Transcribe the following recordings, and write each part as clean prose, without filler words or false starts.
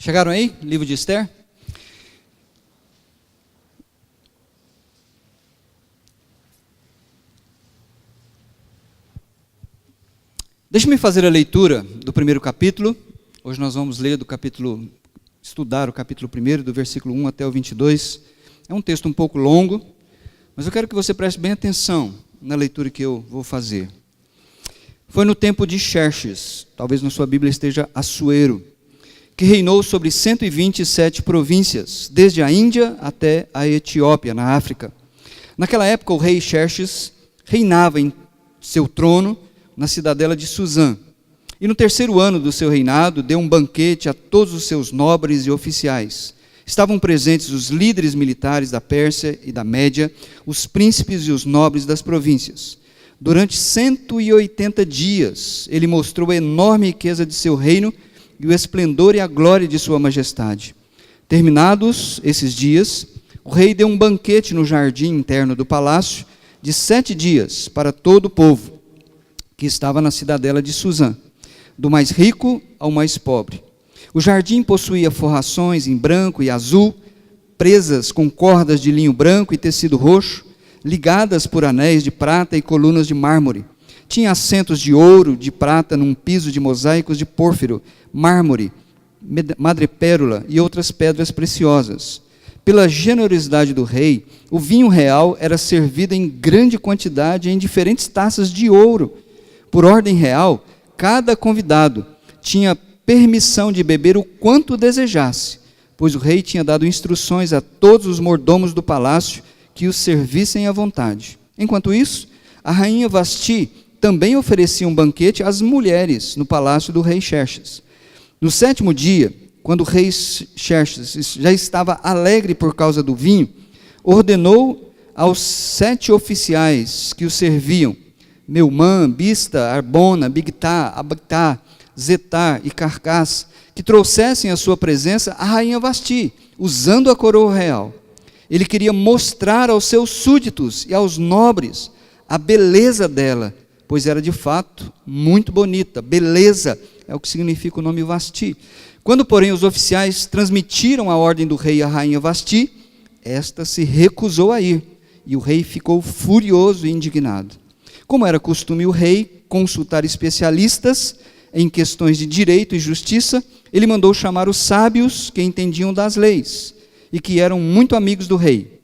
Chegaram aí? Livro de Esther? Deixe-me fazer a leitura do primeiro capítulo. Hoje nós vamos ler estudar o capítulo 1, do versículo 1 até o 22. É um texto um pouco longo, mas eu quero que você preste bem atenção na leitura que eu vou fazer. Foi no tempo de Xerxes, talvez na sua Bíblia esteja Assuero, que reinou sobre 127 províncias, desde a Índia até a Etiópia, na África. Naquela época, o rei Xerxes reinava em seu trono na cidadela de Suzã. E no terceiro ano do seu reinado, deu um banquete a todos os seus nobres e oficiais. Estavam presentes os líderes militares da Pérsia e da Média, os príncipes e os nobres das províncias. Durante 180 dias, ele mostrou a enorme riqueza de seu reino e o esplendor e a glória de sua majestade. Terminados esses dias, o rei deu um banquete no jardim interno do palácio de 7 dias para todo o povo que estava na cidadela de Suzã, do mais rico ao mais pobre. O jardim possuía forrações em branco e azul, presas com cordas de linho branco e tecido roxo, ligadas por anéis de prata e colunas de mármore. Tinha assentos de ouro, de prata, num piso de mosaicos de pórfiro, mármore, madrepérola e outras pedras preciosas. Pela generosidade do rei, o vinho real era servido em grande quantidade em diferentes taças de ouro. Por ordem real, cada convidado tinha permissão de beber o quanto desejasse, pois o rei tinha dado instruções a todos os mordomos do palácio que os servissem à vontade. Enquanto isso, a rainha Vasti também oferecia um banquete às mulheres no palácio do rei Xerxes. No 7º dia, quando o rei Xerxes já estava alegre por causa do vinho, ordenou aos 7 oficiais que o serviam, Meumã, Bista, Arbona, Bigtá, Abagtá, Zetar e Carcás, que trouxessem à sua presença a rainha Vasti, usando a coroa real. Ele queria mostrar aos seus súditos e aos nobres a beleza dela, pois era de fato muito bonita. Beleza é o que significa o nome Vasti. Quando, porém, os oficiais transmitiram a ordem do rei à rainha Vasti, esta se recusou a ir, e o rei ficou furioso e indignado. Como era costume o rei consultar especialistas em questões de direito e justiça, ele mandou chamar os sábios que entendiam das leis e que eram muito amigos do rei: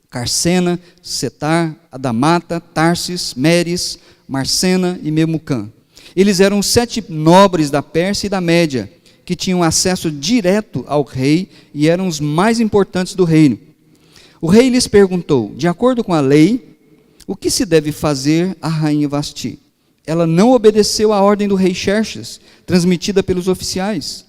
Carcena, Setar, Adamata, Tarsis, Meres, Marcena e Memucã. Eles eram 7 nobres da Pérsia e da Média, que tinham acesso direto ao rei e eram os mais importantes do reino. O rei lhes perguntou: de acordo com a lei, o que se deve fazer à rainha Vasti? Ela não obedeceu à ordem do rei Xerxes, transmitida pelos oficiais.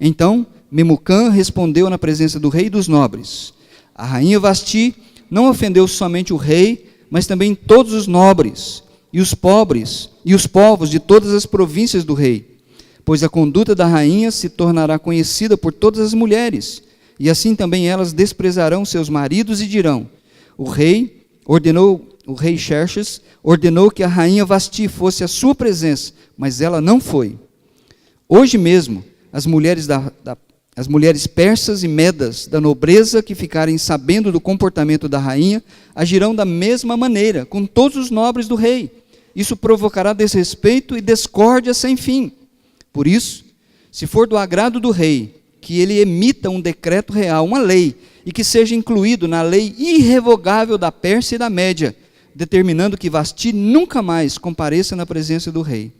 Então, Memucã respondeu na presença do rei e dos nobres: a rainha Vasti não ofendeu somente o rei, mas também todos os nobres, e os pobres, e os povos de todas as províncias do rei, pois a conduta da rainha se tornará conhecida por todas as mulheres, e assim também elas desprezarão seus maridos e dirão: o rei Xerxes ordenou que a rainha Vasti fosse à sua presença, mas ela não foi. Hoje mesmo, as mulheres persas e medas da nobreza que ficarem sabendo do comportamento da rainha, agirão da mesma maneira com todos os nobres do rei. Isso provocará desrespeito e discórdia sem fim. Por isso, se for do agrado do rei, que ele emita um decreto real, uma lei, e que seja incluído na lei irrevogável da Pérsia e da Média, determinando que Vasti nunca mais compareça na presença do rei.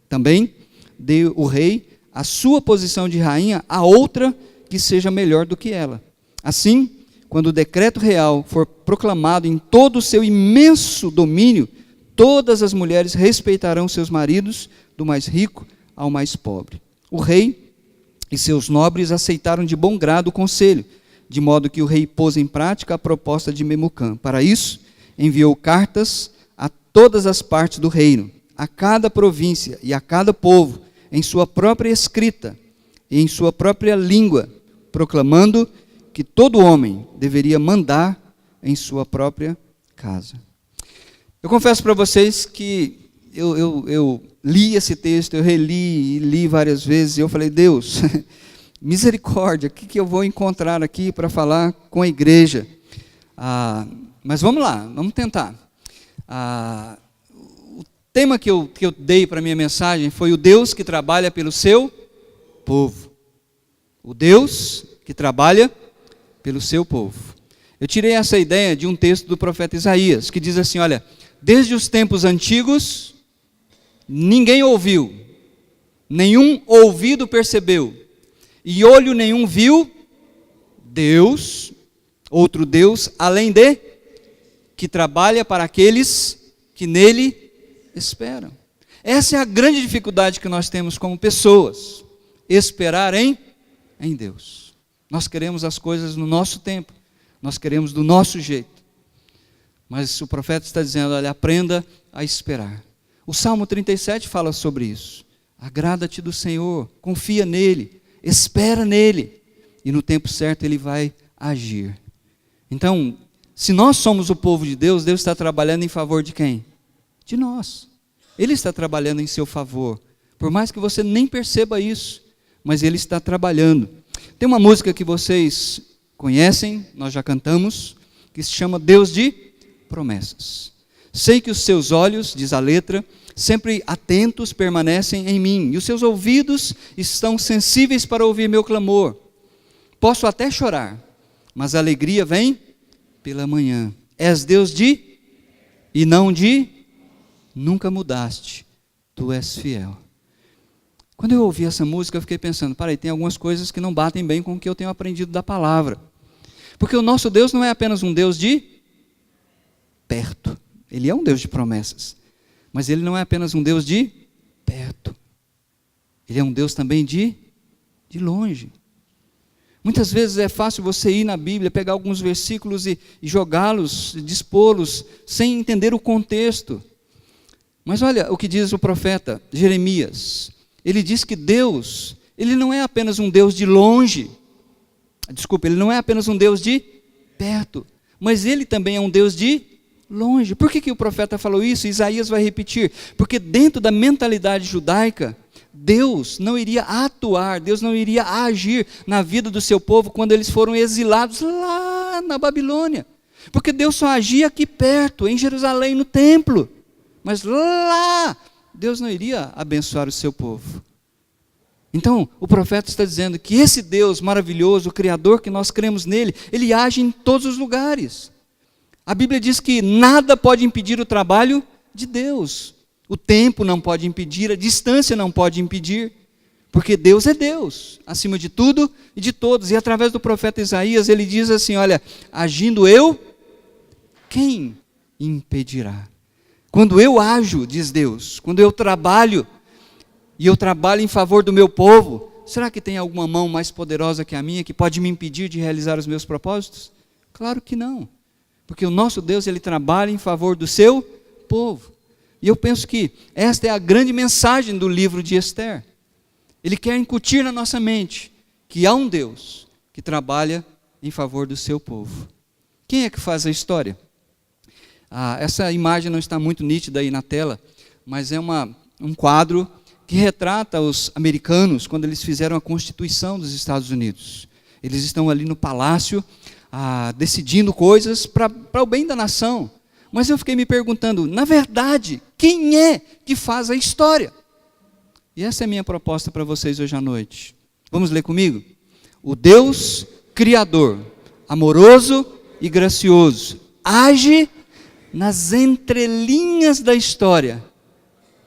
Também dê o rei a sua posição de rainha a outra que seja melhor do que ela. Assim, quando o decreto real for proclamado em todo o seu imenso domínio, todas as mulheres respeitarão seus maridos, do mais rico ao mais pobre. O rei e seus nobres aceitaram de bom grado o conselho, de modo que o rei pôs em prática a proposta de Memucã. Para isso, enviou cartas a todas as partes do reino, a cada província e a cada povo, em sua própria escrita e em sua própria língua, proclamando que todo homem deveria mandar em sua própria casa. Eu confesso para vocês que eu li esse texto, eu reli e li várias vezes, e eu falei: Deus, Misericórdia, o que eu vou encontrar aqui para falar com a igreja? Mas vamos lá, vamos tentar. O tema que eu dei para a minha mensagem foi o Deus que trabalha pelo seu povo. O Deus que trabalha pelo seu povo. Eu tirei essa ideia de um texto do profeta Isaías, que diz assim, olha, desde os tempos antigos, ninguém ouviu, nenhum ouvido percebeu, e olho nenhum viu, Deus, outro Deus, além de, que trabalha para aqueles que nele esperam. Essa é a grande dificuldade que nós temos como pessoas, esperar em Deus. Nós queremos as coisas no nosso tempo, nós queremos do nosso jeito. Mas o profeta está dizendo, olha, aprenda a esperar. O Salmo 37 fala sobre isso. Agrada-te do Senhor, confia nele, espera nele, e no tempo certo ele vai agir. Então, se nós somos o povo de Deus, Deus está trabalhando em favor de quem? De nós. Ele está trabalhando em seu favor, por mais que você nem perceba isso, mas ele está trabalhando. Tem uma música que vocês conhecem, nós já cantamos, que se chama Deus de Promessas. Sei que os seus olhos, diz a letra, sempre atentos permanecem em mim, e os seus ouvidos estão sensíveis para ouvir meu clamor. Posso até chorar, mas a alegria vem pela manhã. És Deus de, e não de, nunca mudaste, tu és fiel. Quando eu ouvi essa música, eu fiquei pensando, peraí, tem algumas coisas que não batem bem com o que eu tenho aprendido da palavra. Porque o nosso Deus não é apenas um Deus de perto. Ele é um Deus de promessas. Mas ele não é apenas um Deus de perto. Ele é um Deus também de longe. Muitas vezes é fácil você ir na Bíblia, pegar alguns versículos e jogá-los, dispô-los, sem entender o contexto. Mas olha o que diz o profeta Jeremias. Ele diz que Deus, ele não é apenas um Deus de longe. Desculpa, ele não é apenas um Deus de perto, mas ele também é um Deus de longe. Por que o profeta falou isso? Isaías vai repetir. Porque dentro da mentalidade judaica, Deus não iria atuar, Deus não iria agir na vida do seu povo quando eles foram exilados lá na Babilônia. Porque Deus só agia aqui perto, em Jerusalém, no templo. Mas lá, Deus não iria abençoar o seu povo. Então, o profeta está dizendo que esse Deus maravilhoso, o Criador, que nós cremos nele, ele age em todos os lugares. A Bíblia diz que nada pode impedir o trabalho de Deus. O tempo não pode impedir, a distância não pode impedir, porque Deus é Deus, acima de tudo e de todos. E através do profeta Isaías, ele diz assim, olha, agindo eu, quem impedirá? Quando eu ajo, diz Deus, quando eu trabalho, e eu trabalho em favor do meu povo, será que tem alguma mão mais poderosa que a minha que pode me impedir de realizar os meus propósitos? Claro que não. Porque o nosso Deus, ele trabalha em favor do seu povo. E eu penso que esta é a grande mensagem do livro de Esther. Ele quer incutir na nossa mente que há um Deus que trabalha em favor do seu povo. Quem é que faz a história? Essa imagem não está muito nítida aí na tela, mas é um quadro que retrata os americanos quando eles fizeram a Constituição dos Estados Unidos. Eles estão ali no palácio, decidindo coisas para o bem da nação. Mas eu fiquei me perguntando, na verdade, quem é que faz a história? E essa é a minha proposta para vocês hoje à noite. Vamos ler comigo? O Deus Criador, amoroso e gracioso, age nas entrelinhas da história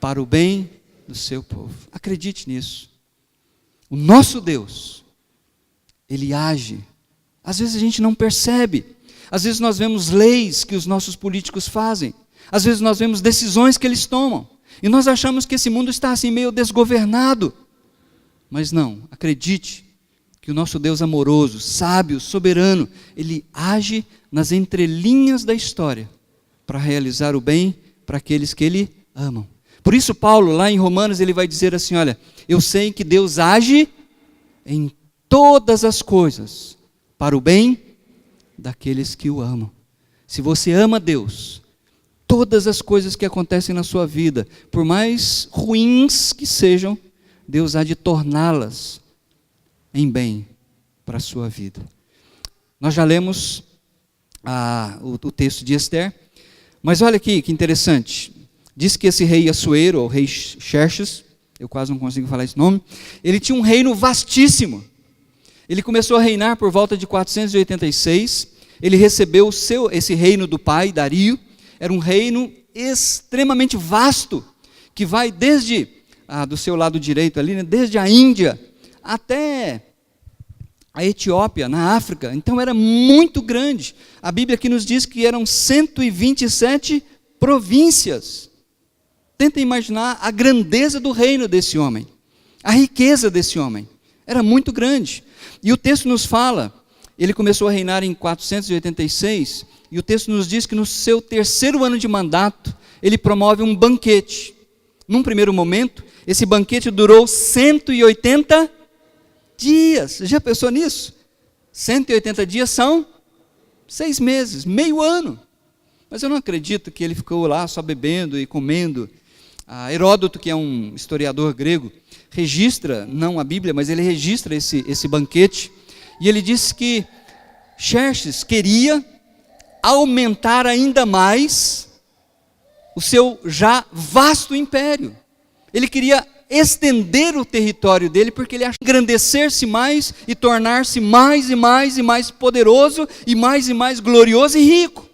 para o bem do seu povo. Acredite nisso. O nosso Deus, ele age. Às vezes a gente não percebe. Às vezes nós vemos leis que os nossos políticos fazem. Às vezes nós vemos decisões que eles tomam. E nós achamos que esse mundo está assim meio desgovernado. Mas não, acredite que o nosso Deus amoroso, sábio, soberano, ele age nas entrelinhas da história para realizar o bem para aqueles que ele amam. Por isso Paulo, lá em Romanos, ele vai dizer assim, olha, eu sei que Deus age em todas as coisas para o bem daqueles que o amam. Se você ama Deus, todas as coisas que acontecem na sua vida, por mais ruins que sejam, Deus há de torná-las em bem para a sua vida. Nós já lemos o texto de Ester, mas olha aqui que interessante. Diz que esse rei Assuero, ou rei Xerxes, eu quase não consigo falar esse nome, ele tinha um reino vastíssimo. Ele começou a reinar por volta de 486, ele recebeu esse reino do pai, Dario. Era um reino extremamente vasto, que vai desde, do seu lado direito ali, né, desde a Índia até a Etiópia, na África. Então era muito grande. A Bíblia aqui nos diz que eram 127 províncias. Tenta imaginar a grandeza do reino desse homem, a riqueza desse homem. Era muito grande. E o texto nos fala, ele começou a reinar em 486, e o texto nos diz que no seu terceiro ano de mandato, ele promove um banquete. Num primeiro momento, esse banquete durou 180 dias. Já pensou nisso? 180 dias são 6 meses, meio ano. Mas eu não acredito que ele ficou lá só bebendo e comendo. Heródoto, que é um historiador grego, registra, não a Bíblia, mas ele registra esse banquete, e ele diz que Xerxes queria aumentar ainda mais o seu já vasto império. Ele queria estender o território dele, porque ele acha engrandecer-se mais e tornar-se mais e mais e mais poderoso e mais glorioso e rico.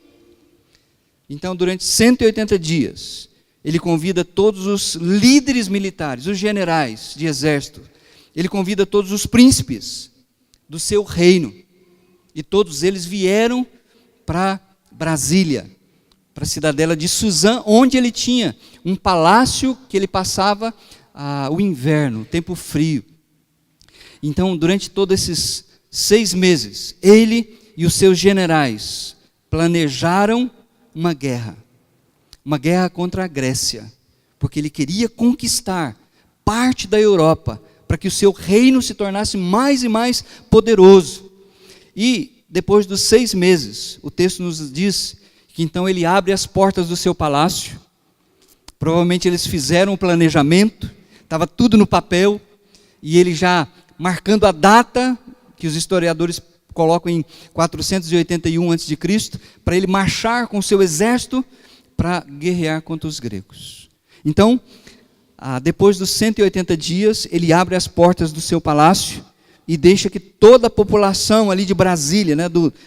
Então, durante 180 dias, ele convida todos os líderes militares, os generais de exército, ele convida todos os príncipes do seu reino, e todos eles vieram para Brasília, para a cidadela de Suzã, onde ele tinha um palácio que ele passava o inverno, o tempo frio. Então, durante todos esses 6 meses, ele e os seus generais planejaram uma guerra contra a Grécia, porque ele queria conquistar parte da Europa, para que o seu reino se tornasse mais e mais poderoso. E depois dos 6 meses, o texto nos diz que então ele abre as portas do seu palácio. Provavelmente eles fizeram o planejamento, estava tudo no papel, e ele já marcando a data, que os historiadores colocam em 481 a.C., para ele marchar com o seu exército para guerrear contra os gregos. Então, depois dos 180 dias, ele abre as portas do seu palácio e deixa que toda a população ali de Brasília, né,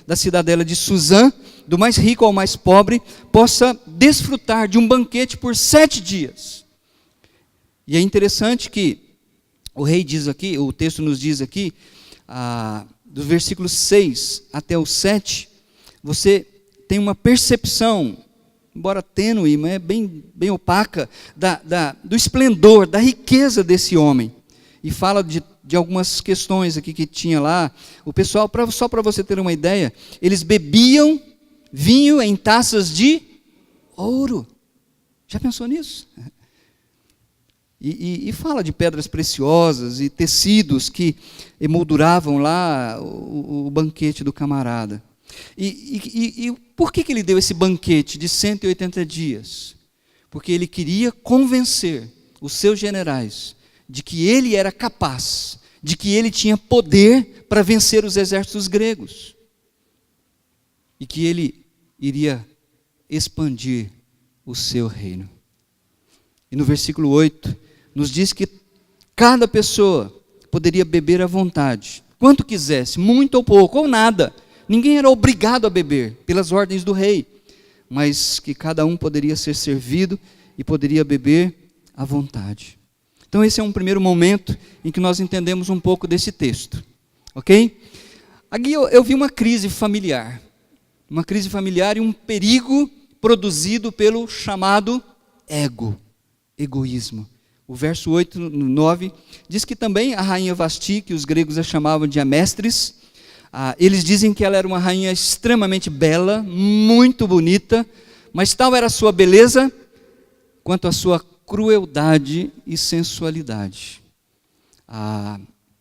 da cidadela de Suzã, do mais rico ao mais pobre, possa desfrutar de um banquete por 7 dias. E é interessante que o rei diz aqui, o texto nos diz aqui, do versículo 6 até o 7, você tem uma percepção, embora tênue, mas é bem opaca, do esplendor, da riqueza desse homem. E fala de algumas questões aqui que tinha lá. O pessoal, só para você ter uma ideia, eles bebiam vinho em taças de ouro. Já pensou nisso? E fala de pedras preciosas e tecidos que emolduravam lá o banquete do camarada. E por que ele deu esse banquete de 180 dias? Porque ele queria convencer os seus generais de que ele era capaz, de que ele tinha poder para vencer os exércitos gregos. E que ele iria expandir o seu reino. E no versículo 8, nos diz que cada pessoa poderia beber à vontade, quanto quisesse, muito ou pouco, ou nada. Ninguém era obrigado a beber, pelas ordens do rei, mas que cada um poderia ser servido e poderia beber à vontade. Então esse é um primeiro momento em que nós entendemos um pouco desse texto, ok? Aqui eu vi uma crise familiar e um perigo produzido pelo chamado egoísmo. O verso 8, 9, diz que também a rainha Vasti, que os gregos a chamavam de Amestris, eles dizem que ela era uma rainha extremamente bela, muito bonita, mas tal era a sua beleza, quanto a sua crueldade e sensualidade.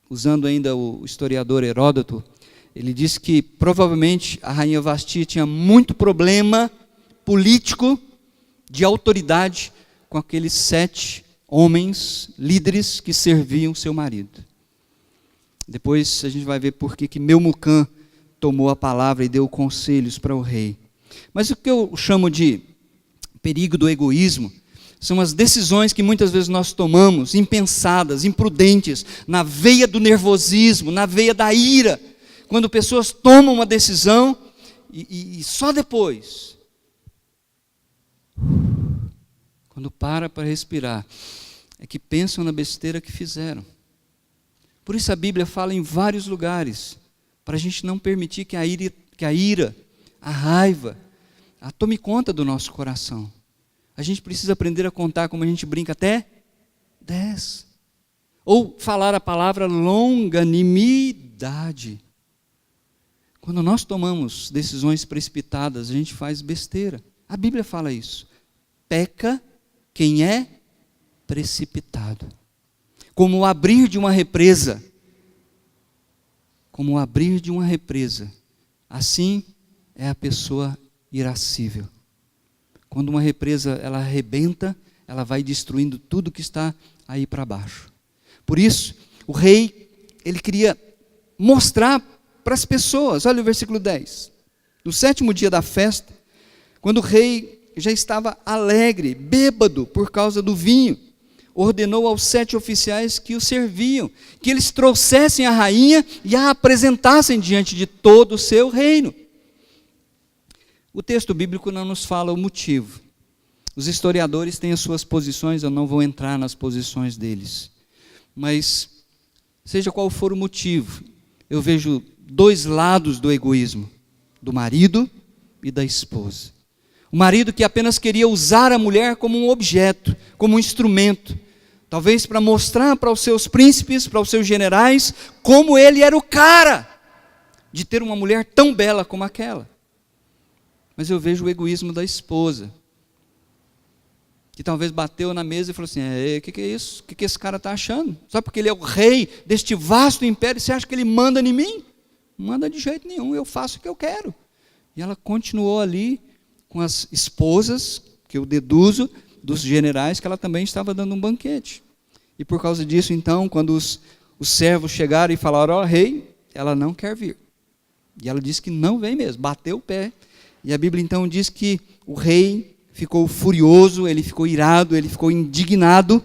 Usando ainda o historiador Heródoto, ele diz que provavelmente a rainha Vasti tinha muito problema político, de autoridade, com aqueles 7 homens líderes que serviam seu marido. Depois a gente vai ver por que Memucã tomou a palavra e deu conselhos para o rei. Mas o que eu chamo de perigo do egoísmo são as decisões que muitas vezes nós tomamos, impensadas, imprudentes, na veia do nervosismo, na veia da ira, quando pessoas tomam uma decisão e só depois, quando para respirar, é que pensam na besteira que fizeram. Por isso a Bíblia fala em vários lugares, para a gente não permitir que a ira, a raiva, tome conta do nosso coração. A gente precisa aprender a contar, como a gente brinca, até 10. Ou falar a palavra longanimidade. Quando nós tomamos decisões precipitadas, a gente faz besteira. A Bíblia fala isso. Peca quem é precipitado. Como o abrir de uma represa. Como o abrir de uma represa. Assim é a pessoa irascível. Quando uma represa ela arrebenta, ela vai destruindo tudo que está aí para baixo. Por isso, o rei, ele queria mostrar para as pessoas, olha o versículo 10. No 7º dia da festa, quando o rei já estava alegre, bêbado por causa do vinho, ordenou aos 7 oficiais que o serviam, que eles trouxessem a rainha e a apresentassem diante de todo o seu reino. O texto bíblico não nos fala o motivo. Os historiadores têm as suas posições, eu não vou entrar nas posições deles. Mas, seja qual for o motivo, eu vejo 2 lados do egoísmo, do marido e da esposa. O marido que apenas queria usar a mulher como um objeto, como um instrumento, talvez para mostrar para os seus príncipes, para os seus generais, como ele era o cara de ter uma mulher tão bela como aquela. Mas eu vejo o egoísmo da esposa, que talvez bateu na mesa e falou assim, o que é isso? O que esse cara está achando? Só porque ele é o rei deste vasto império, você acha que ele manda em mim? Não manda de jeito nenhum, eu faço o que eu quero. E ela continuou ali com as esposas, que eu deduzo dos generais, que ela também estava dando um banquete. E por causa disso, então, quando os servos chegaram e falaram, rei, ela não quer vir. E ela disse que não vem mesmo, bateu o pé. E a Bíblia então diz que o rei ficou furioso, ele ficou irado, ele ficou indignado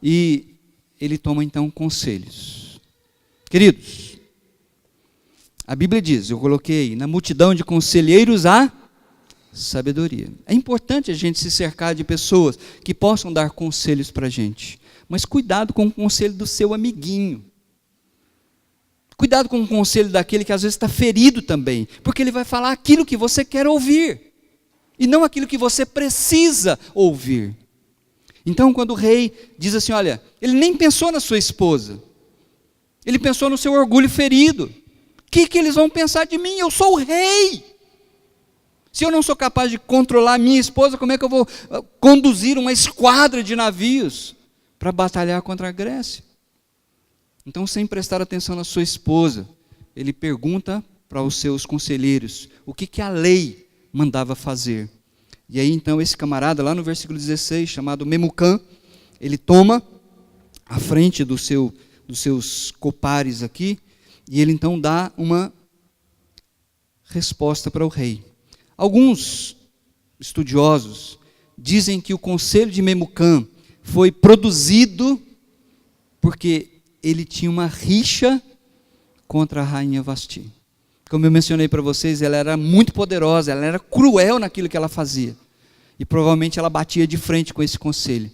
e ele toma então conselhos. Queridos, a Bíblia diz, eu coloquei, na multidão de conselheiros há sabedoria. É importante a gente se cercar de pessoas que possam dar conselhos para a gente, mas cuidado com o conselho do seu amiguinho. Cuidado com o conselho daquele que às vezes está ferido também, porque ele vai falar aquilo que você quer ouvir, e não aquilo que você precisa ouvir. Então, quando o rei diz assim, olha, ele nem pensou na sua esposa, ele pensou no seu orgulho ferido. O que eles vão pensar de mim? Eu sou o rei. Se eu não sou capaz de controlar a minha esposa, como é que eu vou conduzir uma esquadra de navios para batalhar contra a Grécia? Então, sem prestar atenção na sua esposa, ele pergunta para os seus conselheiros o que a lei mandava fazer. E aí, então, esse camarada, lá no versículo 16, chamado Memucã, ele toma a frente dos seus copares aqui, e ele então dá uma resposta para o rei. Alguns estudiosos dizem que o conselho de Memucã foi produzido porque ele tinha uma rixa contra a rainha Vasti. Como eu mencionei para vocês, ela era muito poderosa, ela era cruel naquilo que ela fazia. E provavelmente ela batia de frente com esse conselho.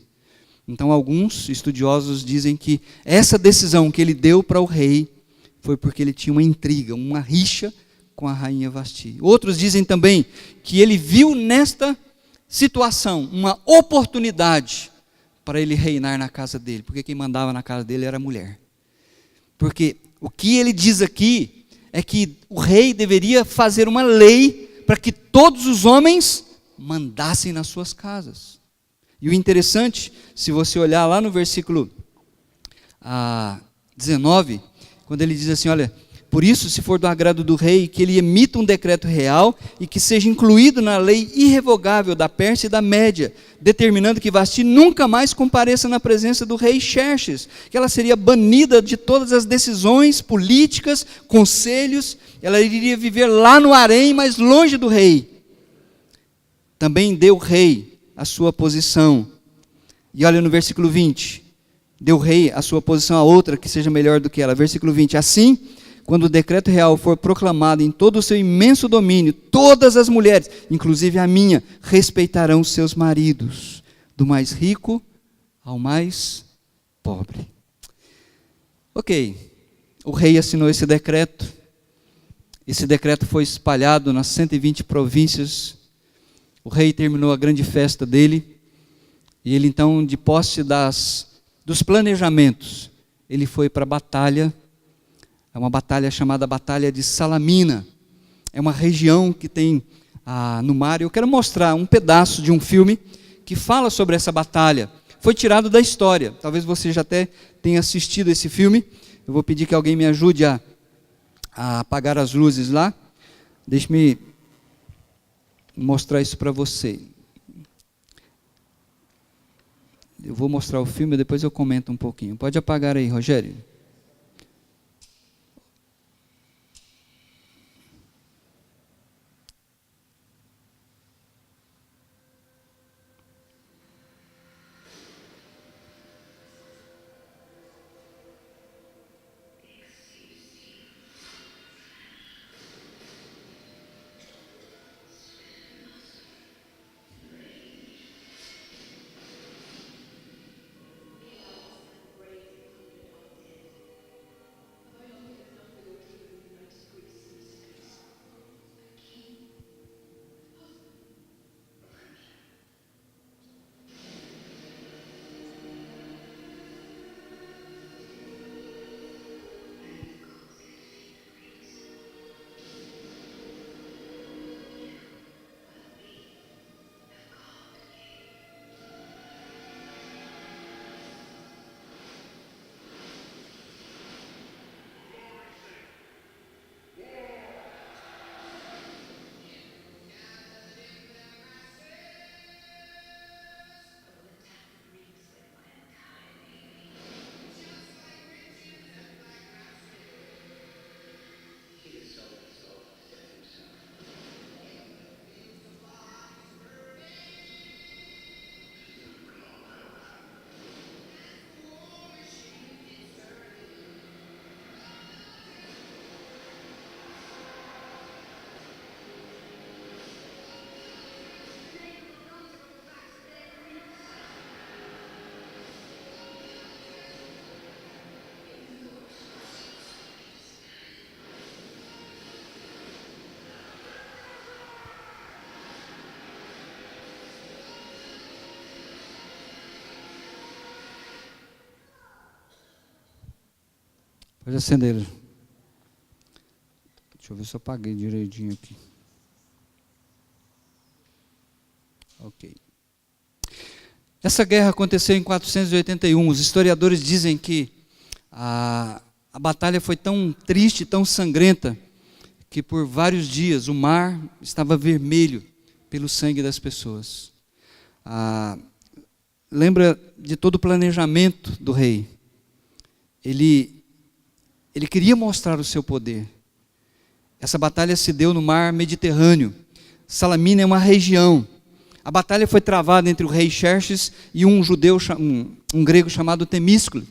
Então alguns estudiosos dizem que essa decisão que ele deu para o rei foi porque ele tinha uma intriga, uma rixa com a rainha Vasti. Outros dizem também que ele viu nesta situação uma oportunidade para ele reinar na casa dele, porque quem mandava na casa dele era a mulher. Porque o que ele diz aqui é que o rei deveria fazer uma lei para que todos os homens mandassem nas suas casas. E o interessante, se você olhar lá no versículo 19, quando ele diz assim, olha, Por isso, se for do agrado do rei, que ele emita um decreto real e que seja incluído na lei irrevogável da Pérsia e da Média, determinando que Vasti nunca mais compareça na presença do rei Xerxes, que ela seria banida de todas as decisões políticas, conselhos, ela iria viver lá no harém, mas longe do rei. Também deu o rei a sua posição. E olha no versículo 20, deu o rei a sua posição a outra que seja melhor do que ela. Versículo 20, assim, quando o decreto real for proclamado em todo o seu imenso domínio, todas as mulheres, inclusive a minha, respeitarão seus maridos, do mais rico ao mais pobre. Ok, o rei assinou esse decreto foi espalhado nas 120 províncias, o rei terminou a grande festa dele, e ele então, de posse dos planejamentos, ele foi para a batalha. É uma batalha chamada Batalha de Salamina. É uma região que tem no mar. Eu quero mostrar um pedaço de um filme que fala sobre essa batalha. Foi tirado da história. Talvez você já até tenha assistido esse filme. Eu vou pedir que alguém me ajude a apagar as luzes lá. Deixe-me mostrar isso para você. Eu vou mostrar o filme e depois eu comento um pouquinho. Pode apagar aí, Rogério. Pode acender. Deixa eu ver se eu apaguei direitinho aqui. Ok. Essa guerra aconteceu em 481. Os historiadores dizem que a batalha foi tão triste, tão sangrenta, que por vários dias o mar estava vermelho pelo sangue das pessoas. Lembra de todo o planejamento do rei. Ele queria mostrar o seu poder. Essa batalha se deu no mar Mediterrâneo. Salamina é uma região. A batalha foi travada entre o rei Xerxes e um judeu, um grego chamado Temíscle.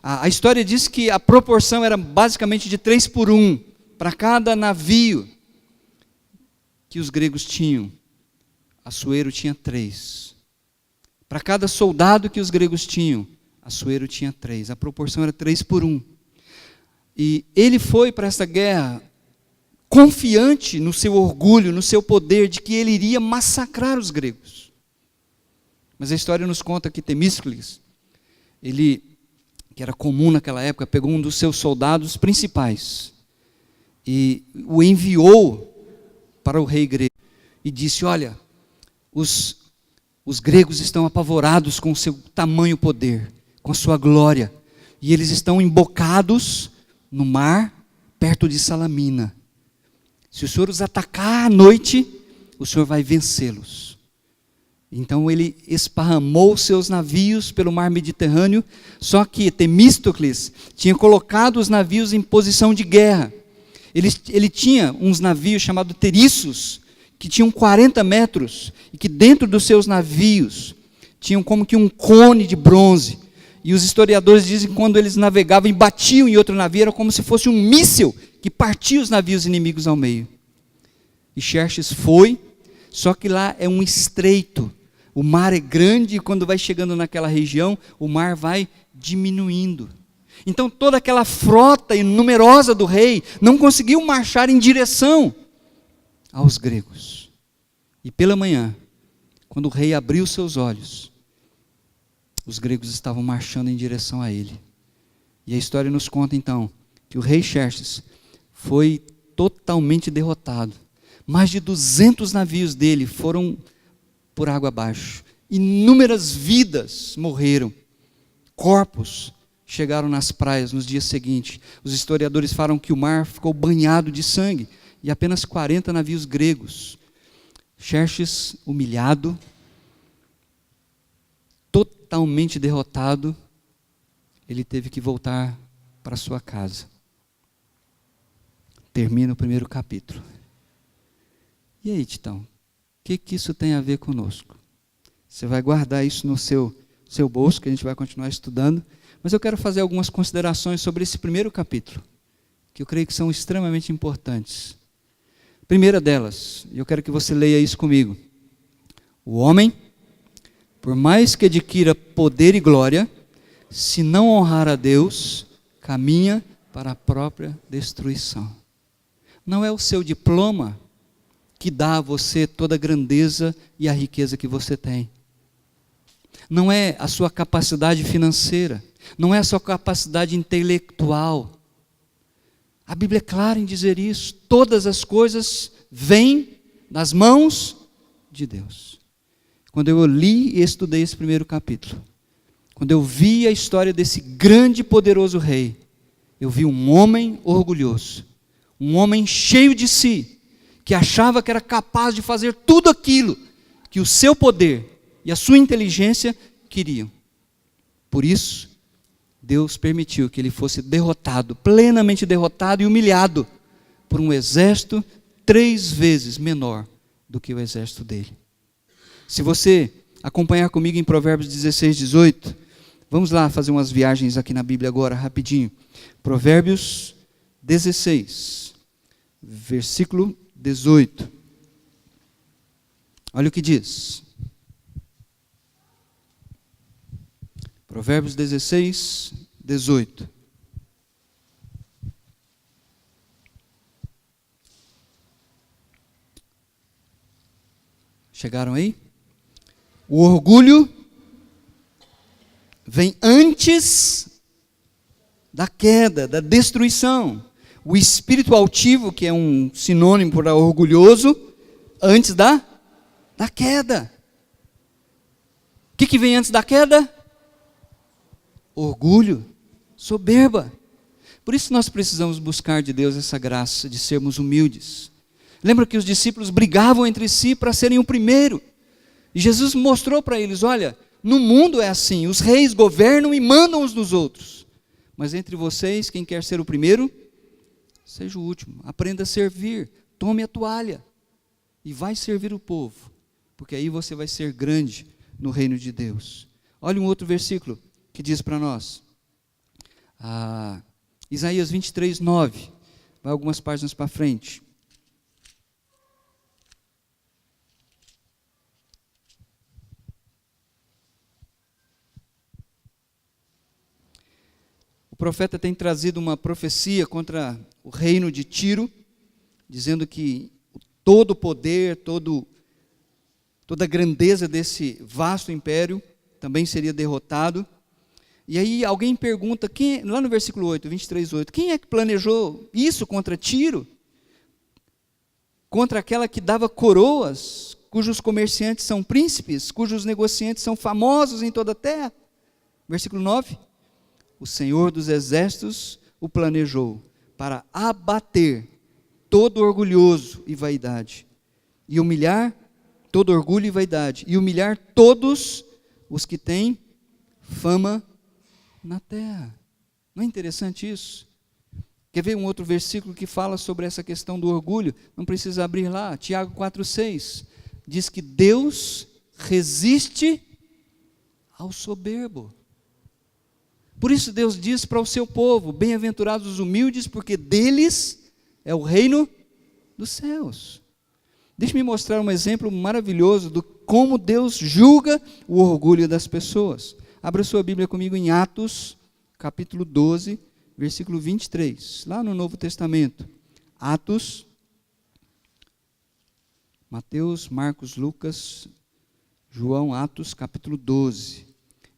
A história diz que a proporção era basicamente de 3-1 para cada navio que os gregos tinham. Assuero tinha 3. Para cada soldado que os gregos tinham, Assuero tinha 3. A proporção era 3-1. E ele foi para essa guerra confiante no seu orgulho, no seu poder, de que ele iria massacrar os gregos. Mas a história nos conta que Temístocles, ele, que era comum naquela época, pegou um dos seus soldados principais e o enviou para o rei grego e disse: olha, os gregos estão apavorados com o seu tamanho poder, com a sua glória, e eles estão embocados no mar perto de Salamina. Se o Senhor os atacar à noite, o Senhor vai vencê-los. Então ele esparramou seus navios pelo mar Mediterrâneo, só que Temístocles tinha colocado os navios em posição de guerra. Ele tinha uns navios chamados teriços, que tinham 40 metros, e que dentro dos seus navios tinham como que um cone de bronze. E os historiadores dizem que quando eles navegavam e batiam em outro navio, era como se fosse um míssil que partia os navios inimigos ao meio. E Xerxes foi, só que lá é um estreito. O mar é grande e quando vai chegando naquela região, o mar vai diminuindo. Então toda aquela frota numerosa do rei não conseguiu marchar em direção aos gregos. E pela manhã, quando o rei abriu seus olhos, os gregos estavam marchando em direção a ele. E a história nos conta então que o rei Xerxes foi totalmente derrotado. Mais de 200 navios dele foram por água abaixo. Inúmeras vidas morreram. Corpos chegaram nas praias nos dias seguintes. Os historiadores falam que o mar ficou banhado de sangue. E apenas 40 navios gregos. Xerxes, humilhado, totalmente derrotado, ele teve que voltar para sua casa. Termina o primeiro capítulo. E aí, Titão, o que isso tem a ver conosco? Você vai guardar isso no seu bolso, que a gente vai continuar estudando, mas eu quero fazer algumas considerações sobre esse primeiro capítulo, que eu creio que são extremamente importantes. Primeira delas, eu quero que você leia isso comigo. O homem, por mais que adquira poder e glória, se não honrar a Deus, caminha para a própria destruição. Não é o seu diploma que dá a você toda a grandeza e a riqueza que você tem. Não é a sua capacidade financeira, não é a sua capacidade intelectual. A Bíblia é clara em dizer isso. Todas as coisas vêm das mãos de Deus. Quando eu li e estudei esse primeiro capítulo, quando eu vi a história desse grande e poderoso rei, eu vi um homem orgulhoso, um homem cheio de si, que achava que era capaz de fazer tudo aquilo que o seu poder e a sua inteligência queriam. Por isso, Deus permitiu que ele fosse derrotado, plenamente derrotado e humilhado por um exército 3 vezes menor do que o exército dele. Se você acompanhar comigo em Provérbios 16, 18, vamos lá fazer umas viagens aqui na Bíblia agora, rapidinho. Provérbios 16, versículo 18. Olha o que diz. Provérbios 16, 18. Chegaram aí? O orgulho vem antes da queda, da destruição. O espírito altivo, que é um sinônimo para orgulhoso, antes da queda. O que vem antes da queda? Orgulho, soberba. Por isso nós precisamos buscar de Deus essa graça de sermos humildes. Lembra que os discípulos brigavam entre si para serem o primeiro. E Jesus mostrou para eles, olha, no mundo é assim, os reis governam e mandam uns nos outros. Mas entre vocês, quem quer ser o primeiro, seja o último. Aprenda a servir, tome a toalha e vai servir o povo. Porque aí você vai ser grande no reino de Deus. Olha um outro versículo que diz para nós. Isaías 23, 9. Vai algumas páginas para frente. O profeta tem trazido uma profecia contra o reino de Tiro, dizendo que todo o poder, toda a grandeza desse vasto império também seria derrotado. E aí alguém pergunta, lá no versículo 8, 23, 8, quem é que planejou isso contra Tiro? Contra aquela que dava coroas, cujos comerciantes são príncipes, cujos negociantes são famosos em toda a terra? Versículo 9. O Senhor dos exércitos o planejou, para abater todo orgulhoso e vaidade, e humilhar todo orgulho e vaidade, e humilhar todos os que têm fama na terra. Não é interessante isso? Quer ver um outro versículo que fala sobre essa questão do orgulho? Não precisa abrir lá, Tiago 4,6, diz que Deus resiste ao soberbo. Por isso Deus diz para o seu povo, bem-aventurados os humildes, porque deles é o reino dos céus. Deixe-me mostrar um exemplo maravilhoso de como Deus julga o orgulho das pessoas. Abra sua Bíblia comigo em Atos, capítulo 12, versículo 23, lá no Novo Testamento. Atos, Mateus, Marcos, Lucas, João, Atos, capítulo 12.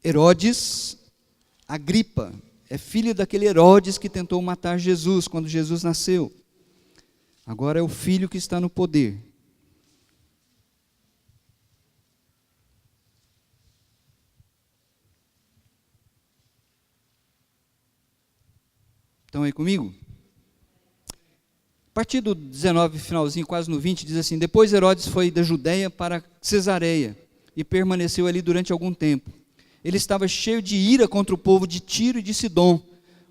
Herodes Agripa é filho daquele Herodes que tentou matar Jesus quando Jesus nasceu. Agora é o filho que está no poder. Estão aí comigo? A partir do 19, finalzinho, quase no 20, diz assim: depois Herodes foi da Judeia para Cesareia e permaneceu ali durante algum tempo. Ele estava cheio de ira contra o povo de Tiro e de Sidom.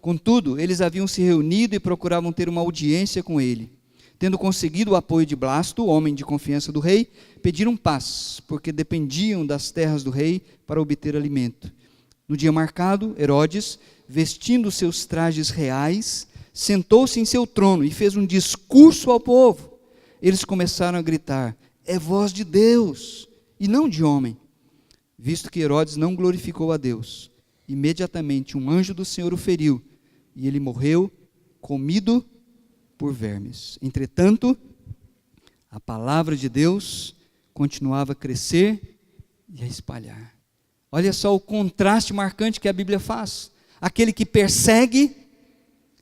Contudo, eles haviam se reunido e procuravam ter uma audiência com ele. Tendo conseguido o apoio de Blasto, homem de confiança do rei, pediram paz, porque dependiam das terras do rei para obter alimento. No dia marcado, Herodes, vestindo seus trajes reais, sentou-se em seu trono e fez um discurso ao povo. Eles começaram a gritar: é voz de Deus e não de homem. Visto que Herodes não glorificou a Deus, imediatamente um anjo do Senhor o feriu, e ele morreu, comido por vermes. Entretanto, a palavra de Deus continuava a crescer e a espalhar. Olha só o contraste marcante que a Bíblia faz. Aquele que persegue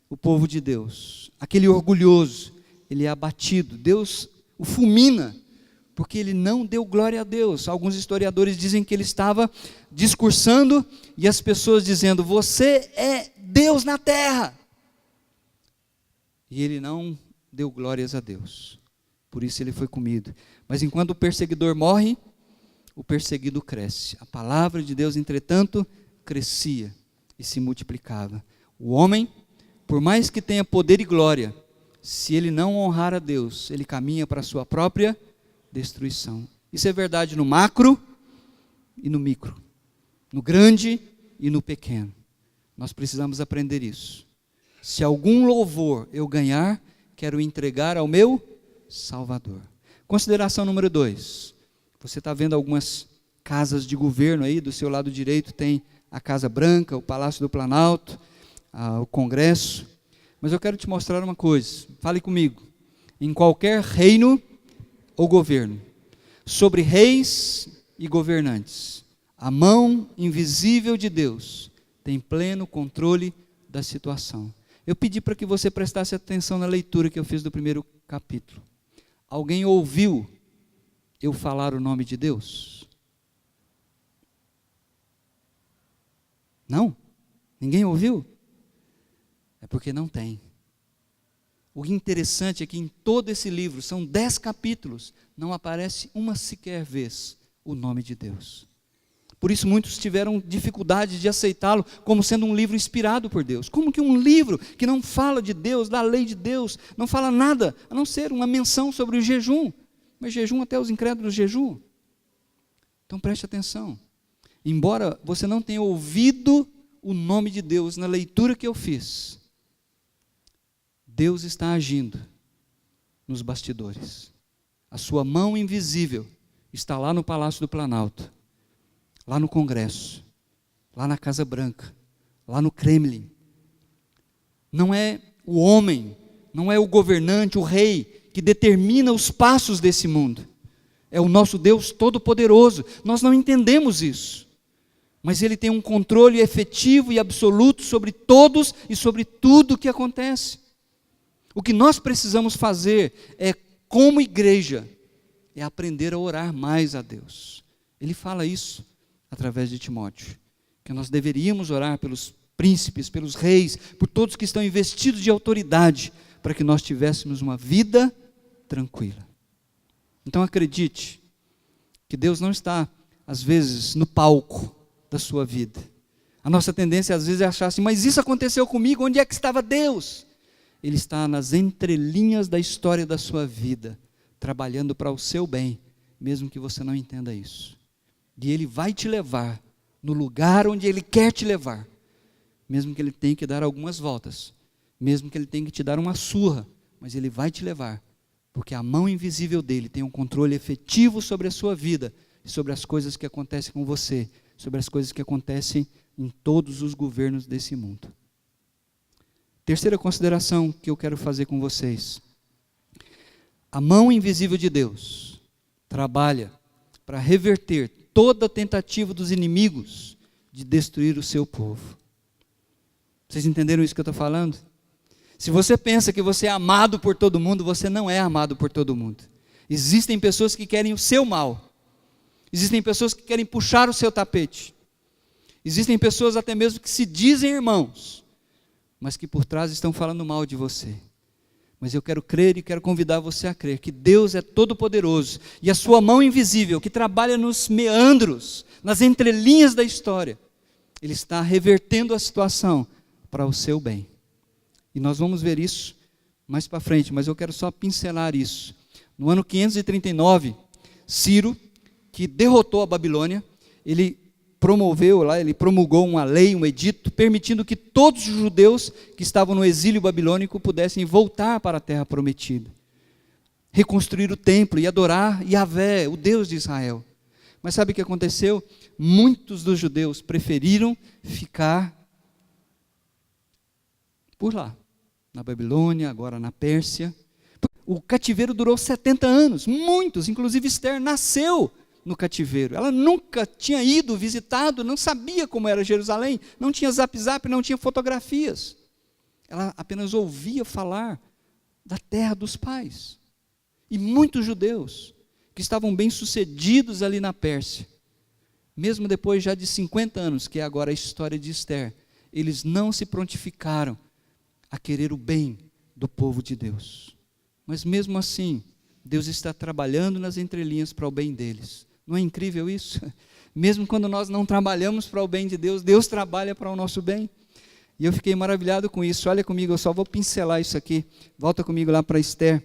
o povo de Deus, aquele orgulhoso, ele é abatido, Deus o fulmina, porque ele não deu glória a Deus. Alguns historiadores dizem que ele estava discursando e as pessoas dizendo: você é Deus na terra. E ele não deu glórias a Deus, por isso ele foi comido. Mas enquanto o perseguidor morre, o perseguido cresce. A palavra de Deus, entretanto, crescia e se multiplicava. O homem, por mais que tenha poder e glória, se ele não honrar a Deus, ele caminha para a sua própria destruição. Isso é verdade no macro e no micro, no grande e no pequeno. Nós precisamos aprender isso. Se algum louvor eu ganhar, quero entregar ao meu Salvador. Consideração número 2. Você está vendo algumas casas de governo aí, do seu lado direito tem a Casa Branca, o Palácio do Planalto, o Congresso. Mas eu quero te mostrar uma coisa, fale comigo. Em qualquer reino ou governo, sobre reis e governantes, a mão invisível de Deus tem pleno controle da situação. Eu pedi para que você prestasse atenção na leitura que eu fiz do primeiro capítulo. Alguém ouviu eu falar o nome de Deus? Não? Ninguém ouviu? É porque não tem. O interessante é que em todo esse livro, são 10 capítulos, não aparece uma sequer vez o nome de Deus. Por isso muitos tiveram dificuldade de aceitá-lo como sendo um livro inspirado por Deus. Como que um livro que não fala de Deus, da lei de Deus, não fala nada, a não ser uma menção sobre o jejum. Mas jejum até os incrédulos jejum. Então preste atenção. Embora você não tenha ouvido o nome de Deus na leitura que eu fiz, Deus está agindo nos bastidores. A sua mão invisível está lá no Palácio do Planalto, lá no Congresso, lá na Casa Branca, lá no Kremlin. Não é o homem, não é o governante, o rei, que determina os passos desse mundo. É o nosso Deus Todo-Poderoso. Nós não entendemos isso. Mas Ele tem um controle efetivo e absoluto sobre todos e sobre tudo que acontece. O que nós precisamos fazer é, como igreja, é aprender a orar mais a Deus. Ele fala isso através de Timóteo, que nós deveríamos orar pelos príncipes, pelos reis, por todos que estão investidos de autoridade, para que nós tivéssemos uma vida tranquila. Então acredite, que Deus não está, às vezes, no palco da sua vida. A nossa tendência, às vezes, é achar assim, mas isso aconteceu comigo, onde é que estava Deus? Ele está nas entrelinhas da história da sua vida, trabalhando para o seu bem, mesmo que você não entenda isso. E Ele vai te levar no lugar onde Ele quer te levar, mesmo que Ele tenha que dar algumas voltas, mesmo que Ele tenha que te dar uma surra, mas Ele vai te levar, porque a mão invisível dEle tem um controle efetivo sobre a sua vida, e sobre as coisas que acontecem com você, sobre as coisas que acontecem em todos os governos desse mundo. Terceira consideração que eu quero fazer com vocês. A mão invisível de Deus trabalha para reverter toda tentativa dos inimigos de destruir o seu povo. Vocês entenderam isso que eu estou falando? Se você pensa que você é amado por todo mundo, você não é amado por todo mundo. Existem pessoas que querem o seu mal. Existem pessoas que querem puxar o seu tapete. Existem pessoas até mesmo que se dizem irmãos, mas que por trás estão falando mal de você. Mas eu quero crer e quero convidar você a crer que Deus é todo-poderoso e a sua mão invisível, que trabalha nos meandros, nas entrelinhas da história, Ele está revertendo a situação para o seu bem. E nós vamos ver isso mais para frente, mas eu quero só pincelar isso. No ano 539, Ciro, que derrotou a Babilônia, ele promulgou uma lei, um edito, permitindo que todos os judeus que estavam no exílio babilônico pudessem voltar para a terra prometida, reconstruir o templo e adorar Yahvé, o Deus de Israel. Mas sabe o que aconteceu? Muitos dos judeus preferiram ficar por lá, na Babilônia, agora na Pérsia. O cativeiro durou 70 anos, muitos, inclusive Esther nasceu no cativeiro. Ela nunca tinha ido, visitado, não sabia como era Jerusalém, não tinha zap, não tinha fotografias. Ela apenas ouvia falar da terra dos pais. E muitos judeus que estavam bem-sucedidos ali na Pérsia, mesmo depois já de 50 anos, que é agora a história de Esther, eles não se prontificaram a querer o bem do povo de Deus. Mas mesmo assim, Deus está trabalhando nas entrelinhas para o bem deles. Não é incrível isso? Mesmo quando nós não trabalhamos para o bem de Deus, Deus trabalha para o nosso bem. E eu fiquei maravilhado com isso. Olha comigo, eu só vou pincelar isso aqui. Volta comigo lá para Esther.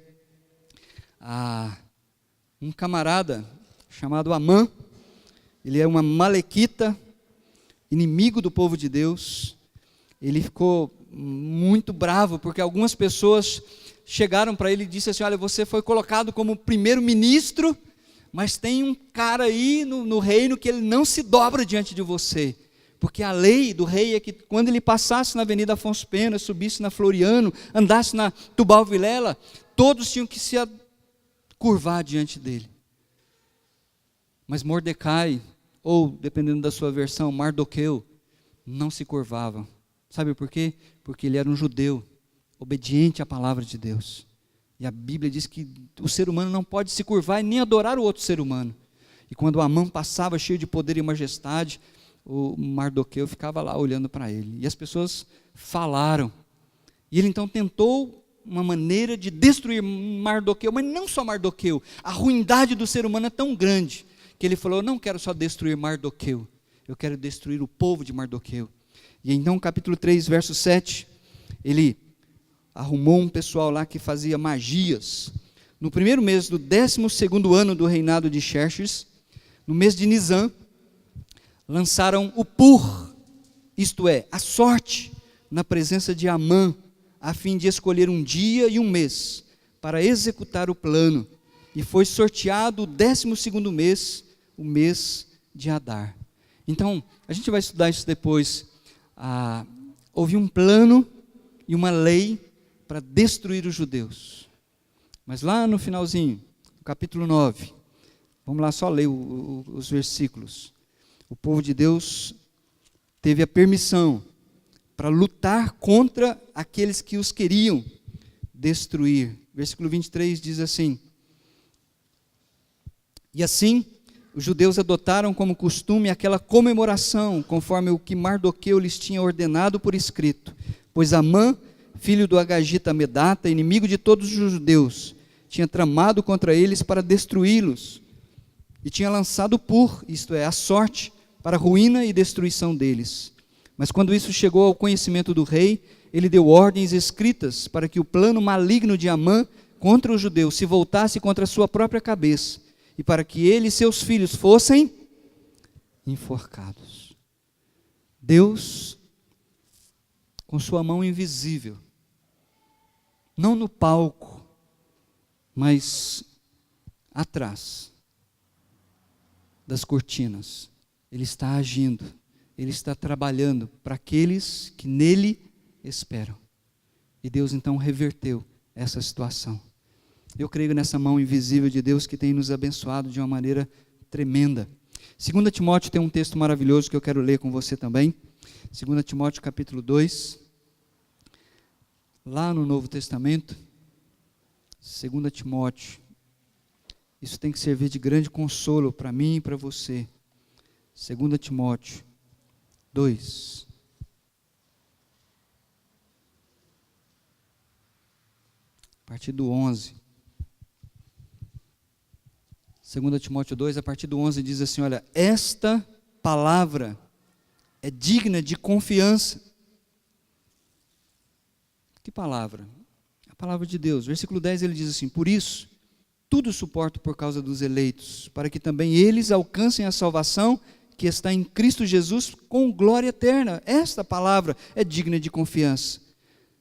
Um camarada chamado Amã, ele é uma malequita, inimigo do povo de Deus. Ele ficou muito bravo, porque algumas pessoas chegaram para ele e disseram assim, olha, você foi colocado como primeiro-ministro, mas tem um cara aí no reino que ele não se dobra diante de você, porque a lei do rei é que quando ele passasse na Avenida Afonso Pena, subisse na Floriano, andasse na Tubal Vilela, todos tinham que se curvar diante dele. Mas Mordecai, ou dependendo da sua versão, Mardoqueu, não se curvavam. Sabe por quê? Porque ele era um judeu, obediente à palavra de Deus. E a Bíblia diz que o ser humano não pode se curvar e nem adorar o outro ser humano. E quando Amã passava cheio de poder e majestade, o Mardoqueu ficava lá olhando para ele. E as pessoas falaram. E ele então tentou uma maneira de destruir Mardoqueu, mas não só Mardoqueu. A ruindade do ser humano é tão grande, que ele falou, eu não quero só destruir Mardoqueu, eu quero destruir o povo de Mardoqueu. E então, capítulo 3, verso 7, ele arrumou um pessoal lá que fazia magias. No primeiro mês do 12º ano do reinado de Xerxes, no mês de Nisan, lançaram o pur, isto é, a sorte, na presença de Amã, a fim de escolher um dia e um mês, para executar o plano. E foi sorteado o 12º mês, o mês de Adar. Então, a gente vai estudar isso depois. Houve um plano e uma lei para destruir os judeus. Mas lá no finalzinho, no capítulo 9, vamos lá só ler os versículos. O povo de Deus teve a permissão para lutar contra aqueles que os queriam destruir. Versículo 23 diz assim, e assim os judeus adotaram como costume aquela comemoração, conforme o que Mardoqueu lhes tinha ordenado por escrito, pois Amã, filho do Agagita Amedata, inimigo de todos os judeus, tinha tramado contra eles para destruí-los, e tinha lançado isto é, a sorte, para a ruína e destruição deles. Mas quando isso chegou ao conhecimento do rei, ele deu ordens escritas para que o plano maligno de Amã contra os judeus se voltasse contra a sua própria cabeça, e para que ele e seus filhos fossem enforcados. Deus, com sua mão invisível, não no palco, mas atrás das cortinas, Ele está agindo, Ele está trabalhando para aqueles que nele esperam. E Deus então reverteu essa situação. Eu creio nessa mão invisível de Deus que tem nos abençoado de uma maneira tremenda. 2 Timóteo tem um texto maravilhoso que eu quero ler com você também. 2 Timóteo capítulo 2, lá no Novo Testamento. 2 Timóteo, isso tem que servir de grande consolo para mim e para você. 2 Timóteo 2. A partir do 11. 2 Timóteo 2, a partir do 11, diz assim, olha, esta palavra é digna de confiança. Que palavra? A palavra de Deus. Versículo 10, ele diz assim, por isso, tudo suporto por causa dos eleitos, para que também eles alcancem a salvação que está em Cristo Jesus com glória eterna. Esta palavra é digna de confiança.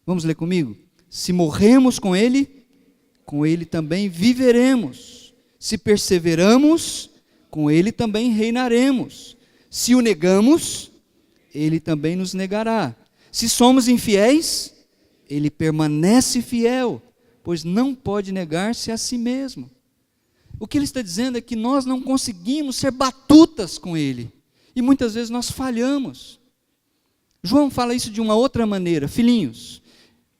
Vamos ler comigo? Se morremos com Ele também viveremos. Se perseveramos, com Ele também reinaremos. Se o negamos, Ele também nos negará. Se somos infiéis, Ele permanece fiel, pois não pode negar-se a si mesmo. O que ele está dizendo é que nós não conseguimos ser batutas com Ele. E muitas vezes nós falhamos. João fala isso de uma outra maneira. Filhinhos,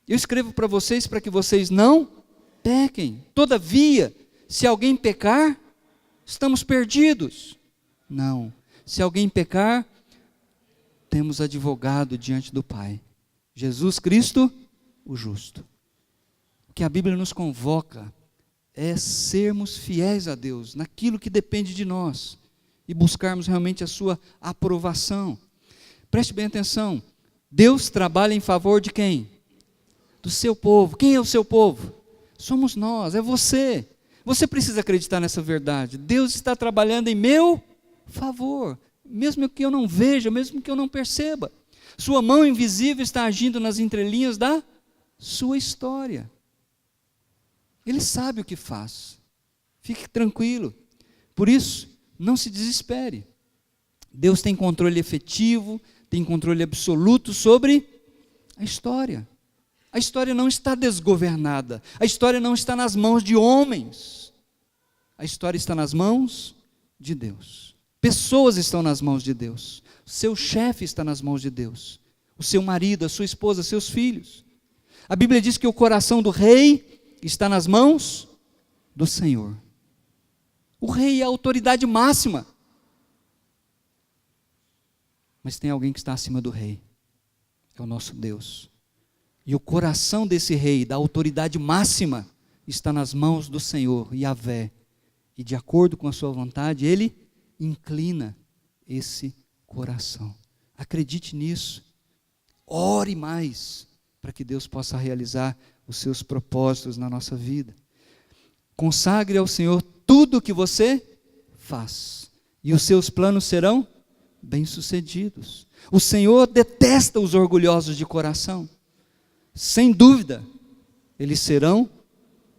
eu escrevo para vocês para que vocês não pequem. Todavia, se alguém pecar, estamos perdidos. Não. Se alguém pecar, temos advogado diante do Pai. Jesus Cristo, o justo. O que a Bíblia nos convoca é sermos fiéis a Deus, naquilo que depende de nós, e buscarmos realmente a sua aprovação. Preste bem atenção, Deus trabalha em favor de quem? Do seu povo. Quem é o seu povo? Somos nós, é você. Você precisa acreditar nessa verdade. Deus está trabalhando em meu favor, mesmo que eu não veja, mesmo que eu não perceba. Sua mão invisível está agindo nas entrelinhas da sua história. Ele sabe o que faz. Fique tranquilo. Por isso, não se desespere. Deus tem controle efetivo, tem controle absoluto sobre a história. A história não está desgovernada. A história não está nas mãos de homens. A história está nas mãos de Deus. Pessoas estão nas mãos de Deus. O seu chefe está nas mãos de Deus. O seu marido, a sua esposa, seus filhos. A Bíblia diz que o coração do rei está nas mãos do Senhor. O rei é a autoridade máxima. Mas tem alguém que está acima do rei. É o nosso Deus. E o coração desse rei, da autoridade máxima, está nas mãos do Senhor, Yahvé. E de acordo com a sua vontade, Ele inclina esse coração. Acredite nisso. Ore mais, para que Deus possa realizar os seus propósitos na nossa vida. Consagre ao Senhor tudo o que você faz, e os seus planos serão bem-sucedidos. O Senhor detesta os orgulhosos de coração. Sem dúvida, eles serão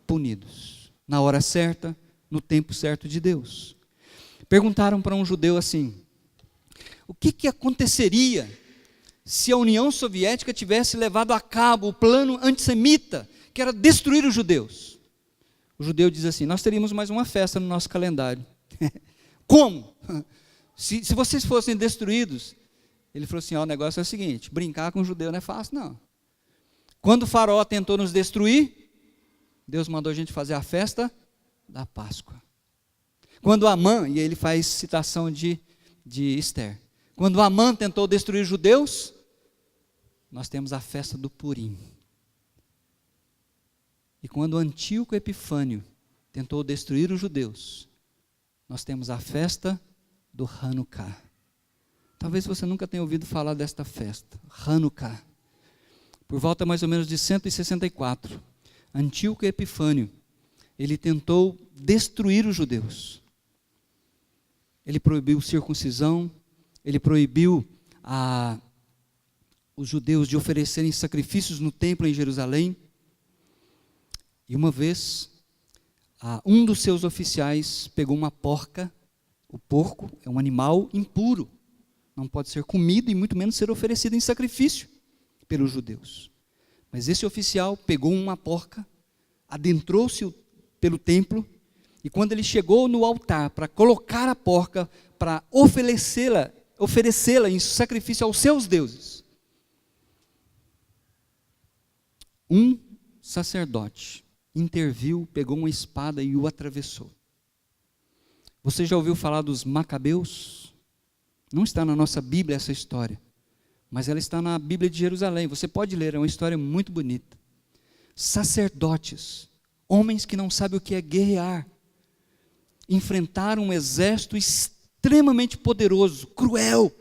punidos, na hora certa, no tempo certo de Deus. Perguntaram para um judeu assim, o que aconteceria se a União Soviética tivesse levado a cabo o plano antissemita, que era destruir os judeus? O judeu diz assim, nós teríamos mais uma festa no nosso calendário. Como? Se vocês fossem destruídos, ele falou assim, o negócio é o seguinte, brincar com o judeu não é fácil não. Quando o faraó tentou nos destruir, Deus mandou a gente fazer a festa da Páscoa. Quando Amã, e ele faz citação de Esther, quando Amã tentou destruir os judeus, nós temos a festa do Purim. E quando Antíoco Epifânio tentou destruir os judeus, nós temos a festa do Hanukkah. Talvez você nunca tenha ouvido falar desta festa, Hanukkah. Por volta mais ou menos de 164, Antíoco Epifânio, ele tentou destruir os judeus. Ele proibiu circuncisão, ele proibiu os judeus de oferecerem sacrifícios no templo em Jerusalém. E uma vez, um dos seus oficiais pegou uma porca. O porco é um animal impuro, não pode ser comido e muito menos ser oferecido em sacrifício pelos judeus. Mas esse oficial pegou uma porca, adentrou-se pelo templo, e quando ele chegou no altar para colocar a porca, para oferecê-la em sacrifício aos seus deuses, um sacerdote interviu, pegou uma espada e o atravessou. Você já ouviu falar dos Macabeus? Não está na nossa Bíblia essa história, mas ela está na Bíblia de Jerusalém. Você pode ler, é uma história muito bonita. Sacerdotes, homens que não sabem o que é guerrear, enfrentaram um exército extremamente poderoso, cruel,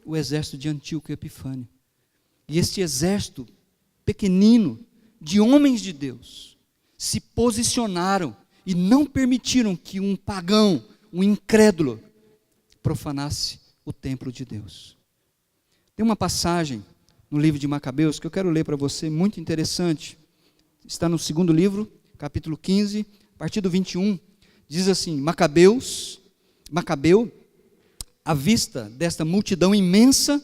o exército de Antíoco Epifânio. E este exército pequenino, de homens de Deus, se posicionaram e não permitiram que um pagão, um incrédulo, profanasse o templo de Deus. Tem uma passagem no livro de Macabeus que eu quero ler para você, muito interessante. Está no segundo livro, capítulo 15, a partir do 21. Diz assim: Macabeu, à vista desta multidão imensa,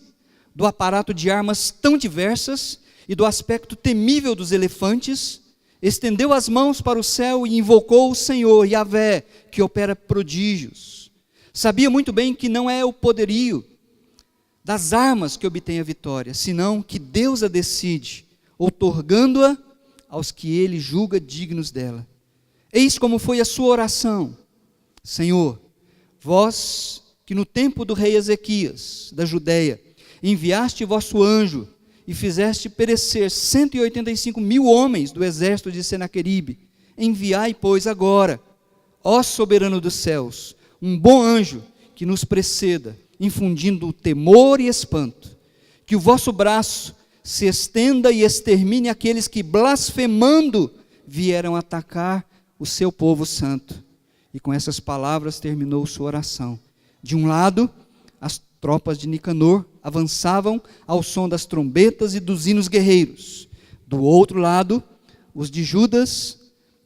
do aparato de armas tão diversas e do aspecto temível dos elefantes, estendeu as mãos para o céu e invocou o Senhor, Yahvé, que opera prodígios. Sabia muito bem que não é o poderio das armas que obtém a vitória, senão que Deus a decide, outorgando-a aos que Ele julga dignos dela. Eis como foi a sua oração: Senhor, vós que no tempo do rei Ezequias, da Judeia, enviaste vosso anjo e fizeste perecer 185.000 homens do exército de Senaqueribe, enviai, pois, agora, ó soberano dos céus, um bom anjo que nos preceda, infundindo temor e espanto, que o vosso braço se estenda e extermine aqueles que, blasfemando, vieram atacar o seu povo santo. E com essas palavras terminou sua oração. De um lado, as tropas de Nicanor avançavam ao som das trombetas e dos hinos guerreiros. Do outro lado, os de Judas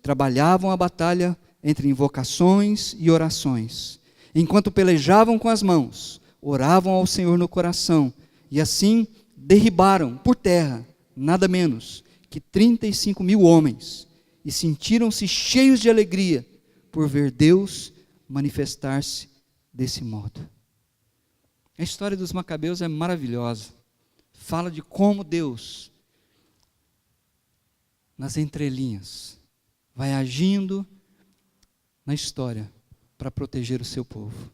trabalhavam a batalha entre invocações e orações. Enquanto pelejavam com as mãos, oravam ao Senhor no coração, e assim derribaram por terra nada menos que 35.000 homens, e sentiram-se cheios de alegria por ver Deus manifestar-se desse modo. A história dos Macabeus é maravilhosa. Fala de como Deus, nas entrelinhas, vai agindo na história para proteger o seu povo.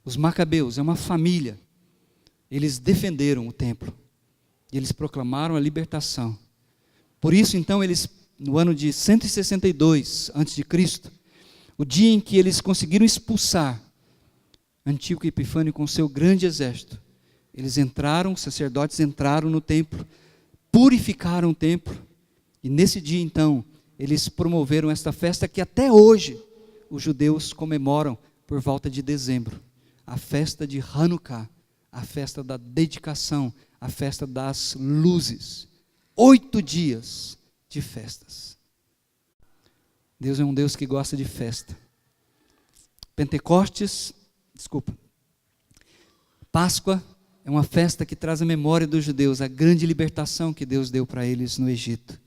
Os Macabeus é uma família. Eles defenderam o templo. E eles proclamaram a libertação. Por isso, então, eles, no ano de 162 a.C., o dia em que eles conseguiram expulsar Antíoco Epifânio com seu grande exército, eles entraram, os sacerdotes entraram no templo, purificaram o templo, e nesse dia então, eles promoveram esta festa que até hoje os judeus comemoram por volta de dezembro, a festa de Hanukkah, a festa da dedicação, a festa das luzes. 8 dias de festas. Deus é um Deus que gosta de festa. Páscoa é uma festa que traz a memória dos judeus, a grande libertação que Deus deu para eles no Egito.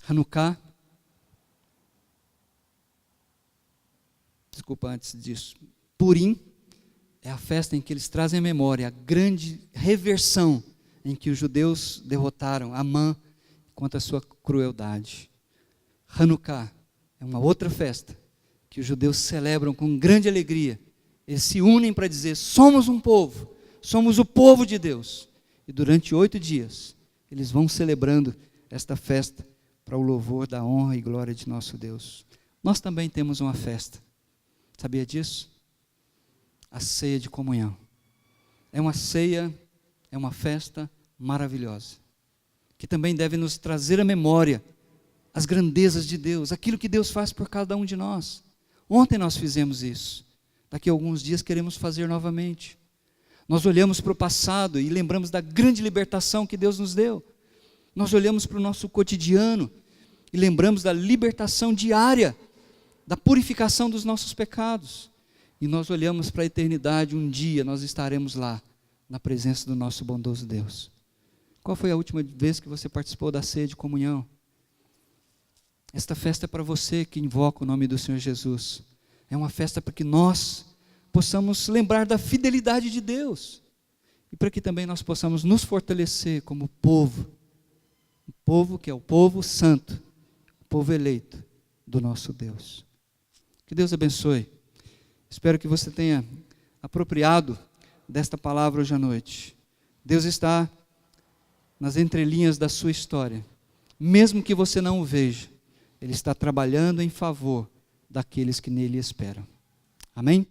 Hanukkah, antes disso, Purim é a festa em que eles trazem a memória, a grande reversão em que os judeus derrotaram Amã contra a sua crueldade. Hanukkah é uma outra festa que os judeus celebram com grande alegria. Eles se unem para dizer: somos um povo, somos o povo de Deus. E durante 8 dias, eles vão celebrando esta festa para o louvor da honra e glória de nosso Deus. Nós também temos uma festa. Sabia disso? A ceia de comunhão. É uma ceia, é uma festa maravilhosa, que também deve nos trazer à memória as grandezas de Deus, aquilo que Deus faz por cada um de nós. Ontem nós fizemos isso. Daqui a alguns dias queremos fazer novamente. Nós olhamos para o passado e lembramos da grande libertação que Deus nos deu. Nós olhamos para o nosso cotidiano e lembramos da libertação diária, da purificação dos nossos pecados. E nós olhamos para a eternidade, um dia nós estaremos lá, na presença do nosso bondoso Deus. Qual foi a última vez que você participou da ceia de comunhão? Esta festa é para você que invoca o nome do Senhor Jesus. É uma festa para que nós possamos lembrar da fidelidade de Deus. E para que também nós possamos nos fortalecer como povo. O povo que é o povo santo, o povo eleito do nosso Deus. Que Deus abençoe. Espero que você tenha apropriado desta palavra hoje à noite. Deus está nas entrelinhas da sua história. Mesmo que você não o veja, Ele está trabalhando em favor daqueles que nele esperam. Amém?